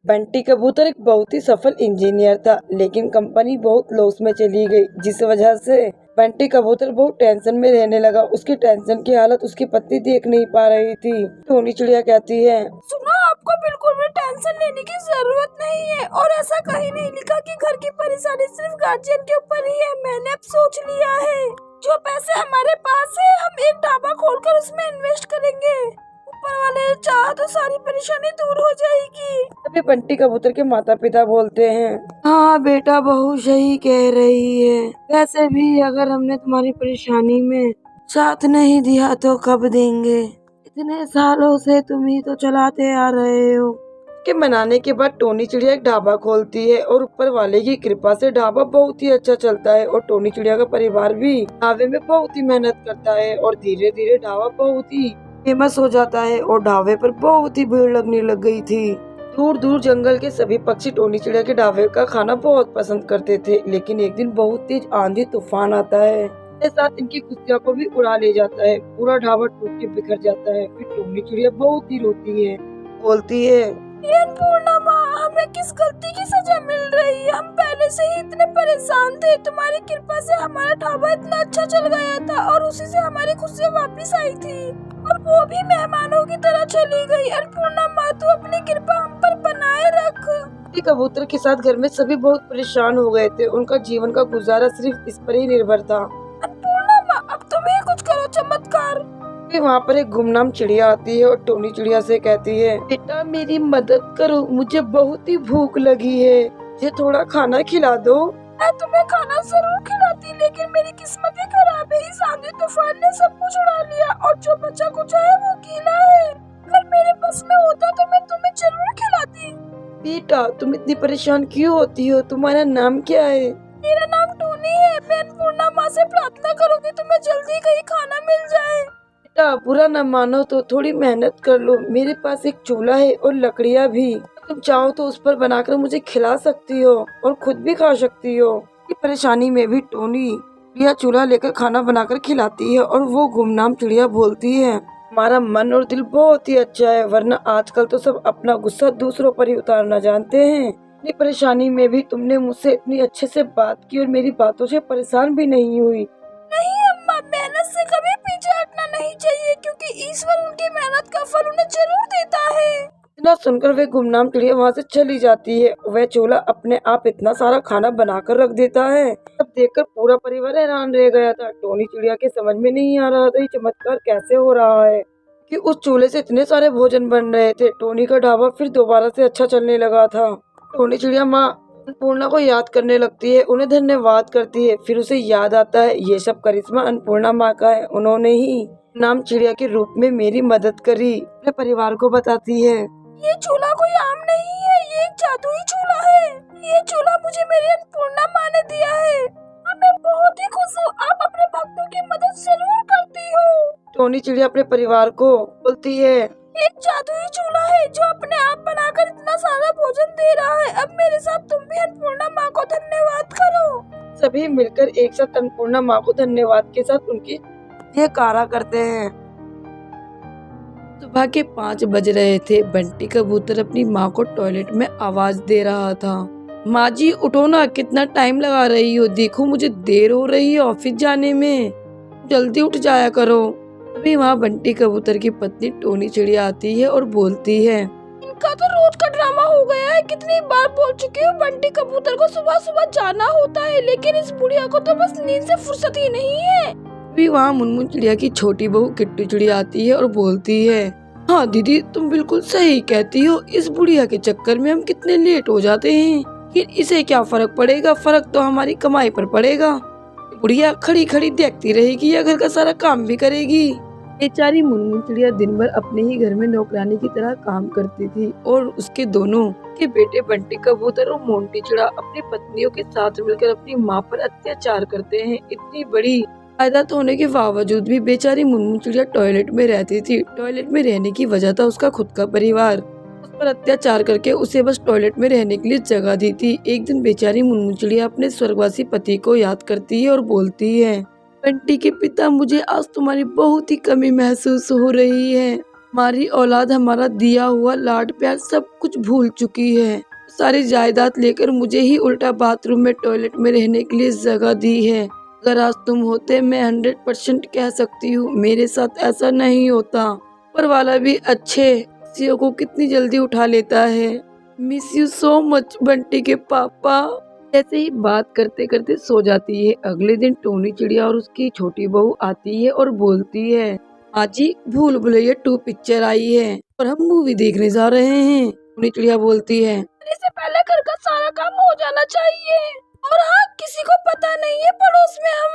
बंटी कबूतर एक बहुत ही सफल इंजीनियर था, लेकिन कंपनी बहुत लॉस में चली गई, जिस वजह से बंटी कबूतर बहुत टेंशन में रहने लगा। उसकी टेंशन की हालत उसकी पत्नी देख नहीं पा रही थी। टोनी चिड़िया कहती है, सुनो, आपको बिल्कुल भी टेंशन लेने की जरूरत नहीं है और ऐसा कहीं नहीं लिखा कि घर की परेशानी सिर्फ गार्जियन के ऊपर ही है। मैंने अब सोच लिया है, जो पैसे हमारे पास है हम एक ढाबा खोलकर उसमें इन्वेस्ट करेंगे। ऊपर वाले चाह तो सारी परेशानी दूर हो जाएगी। तभी बंटी कबूतर के माता पिता बोलते हैं, हाँ बेटा, बहू सही कह रही है। वैसे भी अगर हमने तुम्हारी परेशानी में साथ नहीं दिया तो कब देंगे? इतने सालों से तुम ही तो चलाते आ रहे हो। के मनाने के बाद टोनी चिड़िया एक ढाबा खोलती है और ऊपर वाले की कृपा से ढाबा बहुत ही अच्छा चलता है और टोनी चिड़िया का परिवार भी ढाबे में बहुत ही मेहनत करता है और धीरे धीरे ढाबा बहुत ही फेमस हो जाता है और ढाबे पर बहुत ही भीड़ लगने लग गई थी। दूर दूर जंगल के सभी पक्षी टोनी चिड़िया के ढाबे का खाना बहुत पसंद करते थे, लेकिन एक दिन बहुत तेज आंधी तूफान आता है। इसके साथ इनकी खुशियों को भी उड़ा ले जाता है। पूरा ढाबा टूट के बिखर जाता है। फिर टोनी चिड़िया बहुत ही रोती है, बोलती है, ये पूर्णिमा, हमें किस गलती की सजा मिल रही है? हम पहले से ही इतने परेशान थे। तुम्हारी कृपा से हमारा ढाबा इतना अच्छा चल गया था और उसी से हमारी खुशियाँ वापस आई थी, और वो भी मेहमानों की तरह चली गई। अन्नपूर्णा, तू अपनी कृपा हम पर बनाए रख। कबूतर के साथ घर में सभी बहुत परेशान हो गए थे। उनका जीवन का गुजारा सिर्फ इस पर ही निर्भर था। अन्नपूर्णा, अब तुम ही कुछ करो चमत्कार। फिर वहाँ पर एक गुमनाम चिड़िया आती है और टोनी चिड़िया से कहती है, बेटा मेरी मदद करो, मुझे बहुत ही भूख लगी है, मुझे थोड़ा खाना खिला दो। मैं तुम्हें खाना जरूर खिलाती, लेकिन मेरी किस्मत ही खराब है। इस आंधी तूफान ने सब कुछ उड़ा लिया और जो बचा कुछ है वो गीला है। अगर मेरे बस में होता तो मैं तुम्हें जरूर खिलाती। बेटा तुम इतनी परेशान क्यों होती हो? तुम्हारा नाम क्या है? मेरा नाम टोनी है। मैं अन्नपूर्णा माँ से प्रार्थना करूंगी तुम्हें जल्दी कहीं खाना मिल जाए। बेटा बुरा न मानो तो थोड़ी मेहनत कर लो। मेरे पास एक चूल्हा है और लकड़ियाँ भी। तुम चाहो तो उस पर बनाकर मुझे खिला सकती हो और खुद भी खा सकती हो। इस परेशानी में भी टोनी चिड़िया चूल्हा लेकर खाना बनाकर खिलाती है और वो गुमनाम चिड़िया बोलती है, हमारा मन और दिल बहुत ही अच्छा है, वरना आजकल तो सब अपना गुस्सा दूसरों पर ही उतारना जानते हैं। इतनी परेशानी में भी तुमने मुझसे इतनी अच्छे से बात की और मेरी बातों से परेशान भी नहीं हुई। नहीं अम्मा, मेहनत से कभी पीछे हटना नहीं चाहिए, क्योंकि ईश्वर उनकी मेहनत का फल उन्हें जरूर देता है। इतना सुनकर वे गुमनाम चिड़िया वहाँ से चली जाती है। वह चूल्हा अपने आप इतना सारा खाना बनाकर रख देता है। तब देखकर पूरा परिवार हैरान रह गया था। टोनी चिड़िया के समझ में नहीं आ रहा था ये चमत्कार कैसे हो रहा है कि उस चूल्हे से इतने सारे भोजन बन रहे थे। टोनी का ढाबा फिर दोबारा से अच्छा चलने लगा था। टोनी चिड़िया माँ अन्नपूर्णा को याद करने लगती है, उन्हें धन्यवाद करती है। फिर उसे याद आता है ये सब करिश्मा अन्नपूर्णा माँ का है, उन्होंने ही नाम चिड़िया के रूप में मेरी मदद करी। अपने परिवार को बताती है, ये चूल्हा कोई आम नहीं है, ये एक जादुई चूल्हा है। ये चूल्हा मुझे मेरी अन्नपूर्णा माँ ने दिया है। अब मैं बहुत ही खुश हूँ। आप अपने भक्तों की मदद जरूर करती हो। टोनी चिड़िया अपने परिवार को बोलती है, एक जादुई चूल्हा है जो अपने आप बनाकर इतना सारा भोजन दे रहा है। अब मेरे साथ तुम भी अन्नपूर्णा माँ को धन्यवाद करो। सभी मिलकर एक साथ अन्नपूर्णा माँ को धन्यवाद के साथ उनकी जयकारा करते हैं। सुबह के 5 बज रहे थे। बंटी कबूतर अपनी माँ को टॉयलेट में आवाज दे रहा था, माँ जी उठो ना, कितना टाइम लगा रही हो, देखो मुझे देर हो रही है ऑफिस जाने में, जल्दी उठ जाया करो। अभी वहाँ बंटी कबूतर की पत्नी टोनी चिड़िया आती है और बोलती है, इनका तो रोज का ड्रामा हो गया है। कितनी बार बोल चुकी हूँ बंटी कबूतर को सुबह सुबह जाना होता है, लेकिन इस बुढ़िया को तो बस नींद से फुर्सत ही नहीं है। अभी वहाँ मुनमुन चिड़िया की छोटी बहू किट्टू चिड़िया आती है और बोलती है, हाँ दीदी तुम बिल्कुल सही कहती हो, इस बुढ़िया के चक्कर में हम कितने लेट हो जाते हैं, फिर इसे क्या फर्क पड़ेगा, फर्क तो हमारी कमाई पर पड़ेगा। बुढ़िया खड़ी खड़ी देखती रहेगी या घर का सारा काम भी करेगी। बेचारी मुनमुन चिड़िया दिन भर अपने ही घर में नौकरानी की तरह काम करती थी और उसके दोनों के बेटे बंटी कबूतर और मोंटी चिड़ा अपनी पत्नियों के साथ मिलकर अपनी माँ पर अत्याचार करते हैं। इतनी बड़ी आदत होने के बावजूद भी बेचारी मुनमुन चिड़िया टॉयलेट में रहती थी। टॉयलेट में रहने की वजह था उसका खुद का परिवार उस पर अत्याचार करके उसे बस टॉयलेट में रहने के लिए जगह दी थी। एक दिन बेचारी मुनमुन चिड़िया अपने स्वर्गवासी पति को याद करती है और बोलती है, बंटी के पिता, मुझे आज तुम्हारी बहुत ही कमी महसूस हो रही है। हमारी औलाद हमारा दिया हुआ लाड प्यार सब कुछ भूल चुकी है। सारी जायदाद लेकर मुझे ही उल्टा बाथरूम में टॉयलेट में रहने के लिए जगह दी है। अगर आज तुम होते मैं 100% कह सकती हूँ मेरे साथ ऐसा नहीं होता। पर वाला भी अच्छे किसियों को कितनी जल्दी उठा लेता है। Miss you so much Bunty के पापा। ऐसे ही बात करते करते सो जाती है। अगले दिन टोनी चिड़िया और उसकी छोटी बहू आती है और बोलती है, आज ही भूल भुलैया 2 पिक्चर आई है और हम मूवी देखने जा रहे हैं। टोनी चिड़िया बोलती है, इससे पहले घर का सारा काम हो जाना चाहिए। और हाँ, किसी को पता नहीं है पड़ोस में हम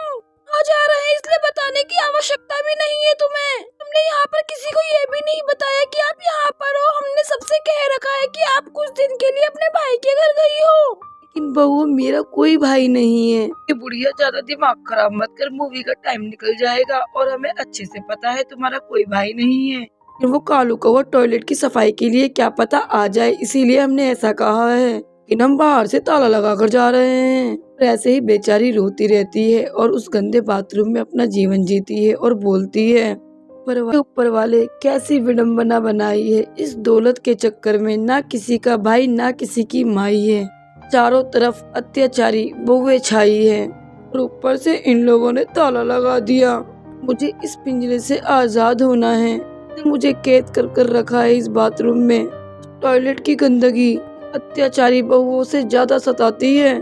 आ जा रहे हैं, इसलिए बताने की आवश्यकता भी नहीं है तुम्हें। तुमने यहाँ पर किसी को ये भी नहीं बताया कि आप यहाँ पर हो। हमने सबसे कह रखा है कि आप कुछ दिन के लिए अपने भाई के घर गई हो। लेकिन बहू मेरा कोई भाई नहीं है। ये बुढ़िया ज्यादा दिमाग खराब मत कर, मूवी का टाइम निकल जाएगा और हमें अच्छे से पता है तुम्हारा कोई भाई नहीं है। वो कालू कौवा टॉयलेट की सफाई के लिए क्या पता आ जाए, इसीलिए हमने ऐसा कहा है कि हम बाहर से ताला लगा कर जा रहे हैं। और ऐसे ही बेचारी रोती रहती है और उस गंदे बाथरूम में अपना जीवन जीती है और बोलती है, ऊपर वाले कैसी विडम्बना बनाई है। इस दौलत के चक्कर में ना किसी का भाई ना किसी की माई है। चारों तरफ अत्याचारी बहुएं छाई है और ऊपर से इन लोगों ने ताला लगा दिया। मुझे इस पिंजरे से आजाद होना है। मुझे कैद कर कर रखा है इस बाथरूम में। टॉयलेट की गंदगी अत्याचारी बहुओं से ज्यादा सताती है।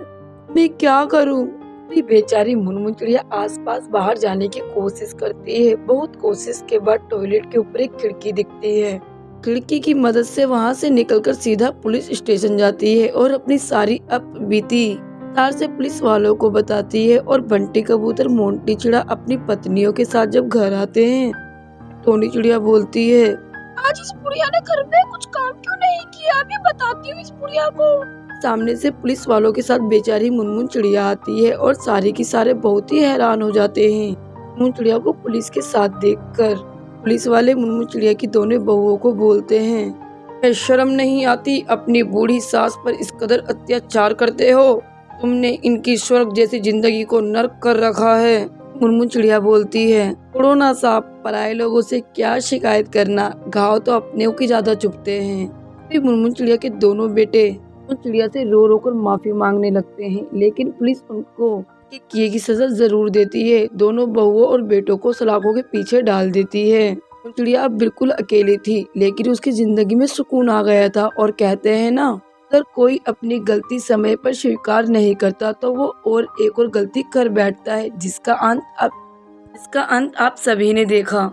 मैं क्या करूं? मेरी बेचारी मुनमुन चिड़िया आसपास बाहर जाने की कोशिश करती है। बहुत कोशिश के बाद टॉयलेट के ऊपर एक खिड़की दिखती है। खिड़की की मदद से वहां से निकलकर सीधा पुलिस स्टेशन जाती है और अपनी सारी बीती तार से पुलिस वालों को बताती है। और बंटी कबूतर मोंटी चिड़ा अपनी पत्नियों के साथ जब घर आते हैं, टोनी चिड़िया बोलती है, आज इस बुढ़िया ने घर में कुछ काम क्यों नहीं किया? अभी बताती हूँ इस बुढ़िया को। सामने से पुलिस वालों के साथ बेचारी मुनमुन चिड़िया आती है और सारे की सारे बहुत ही हैरान हो जाते हैं मुनमुन चिड़िया को पुलिस के साथ देखकर। पुलिस वाले मुनमुन चिड़िया की दोनों बहुओं को बोलते हैं, शर्म नहीं आती? अपनी बूढ़ी सास पर इस कदर अत्याचार करते हो? तुमने इनकी स्वर्ग जैसी जिंदगी को नर्क कर रखा है। मुनमुन चिड़िया बोलती है, छोड़ो ना साहब, पराये लोगों से क्या शिकायत करना, घाव तो अपने की ज्यादा चुभते हैं। फिर मुनमुन चिड़िया के दोनों बेटे मुनमुन चिड़िया से रो रो कर माफी मांगने लगते हैं, लेकिन पुलिस उनको किए की सजा जरूर देती है। दोनों बहुओं और बेटों को सलाखों के पीछे डाल देती है। मुनमुन चिड़िया अब बिल्कुल अकेली थी, लेकिन उसकी जिंदगी में सुकून आ गया था। और कहते हैं ना, अगर कोई अपनी गलती समय पर स्वीकार नहीं करता तो वो और एक और गलती कर बैठता है, जिसका अंत आप सभी ने देखा।